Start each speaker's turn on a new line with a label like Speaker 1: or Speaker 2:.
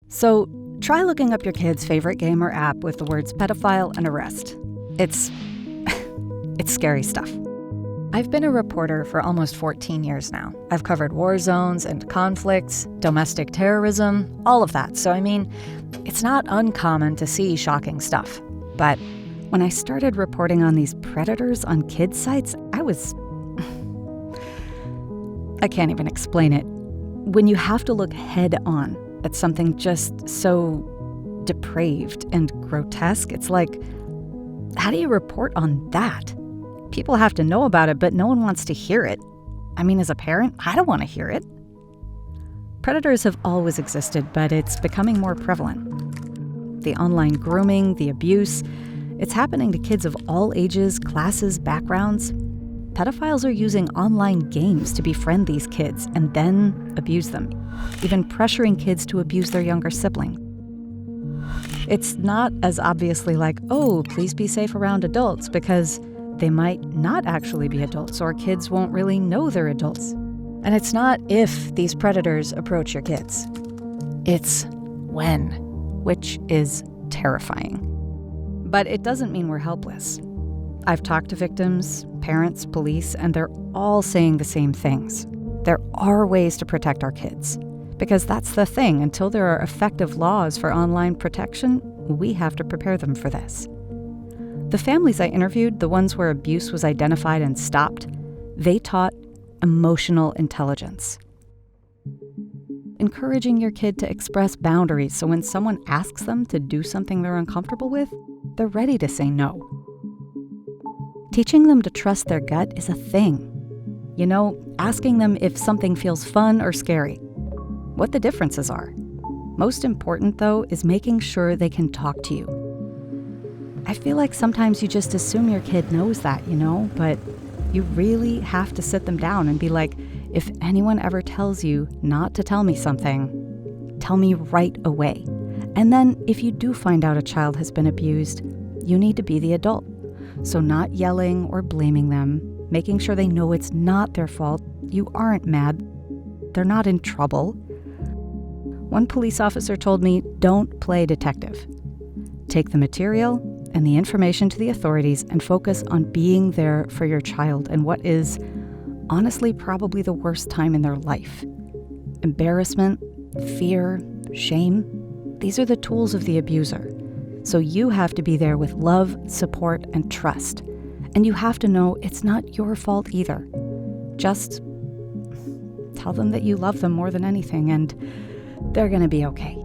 Speaker 1: So try looking up your kid's favorite game or app with the words pedophile and arrest. It's it's scary stuff. I've been a reporter for almost 14 years now. I've covered war zones and conflicts, domestic terrorism, all of that. So, it's not uncommon to see shocking stuff. But when I started reporting on these predators on kids' sites, I can't even explain it. When you have to look head on at something just so depraved and grotesque, it's like, how do you report on that? People have to know about it, but no one wants to hear it. As a parent, I don't want to hear it. Predators have always existed, but it's becoming more prevalent. The online grooming, the abuse, it's happening to kids of all ages, classes, backgrounds. Pedophiles are using online games to befriend these kids and then abuse them, even pressuring kids to abuse their younger sibling. It's not as obviously like, oh, please be safe around adults, because they might not actually be adults, or kids won't really know they're adults. And it's not if these predators approach your kids. It's when, which is terrifying. But it doesn't mean we're helpless. I've talked to victims, parents, police, and they're all saying the same things. There are ways to protect our kids. Because that's the thing, until there are effective laws for online protection, we have to prepare them for this. The families I interviewed, the ones where abuse was identified and stopped, they taught emotional intelligence. Encouraging your kid to express boundaries so when someone asks them to do something they're uncomfortable with, they're ready to say no. Teaching them to trust their gut is a thing. Asking them if something feels fun or scary, what the differences are. Most important, though, is making sure they can talk to you. I feel like sometimes you just assume your kid knows that, but you really have to sit them down and be like, if anyone ever tells you not to tell me something, tell me right away. And then if you do find out a child has been abused, you need to be the adult. So not yelling or blaming them, making sure they know it's not their fault, you aren't mad, they're not in trouble. One police officer told me, don't play detective. Take the material and the information to the authorities and focus on being there for your child in what is, honestly, probably the worst time in their life. Embarrassment, fear, shame, these are the tools of the abuser. So you have to be there with love, support, and trust. And you have to know it's not your fault either. Just tell them that you love them more than anything, and they're going to be okay.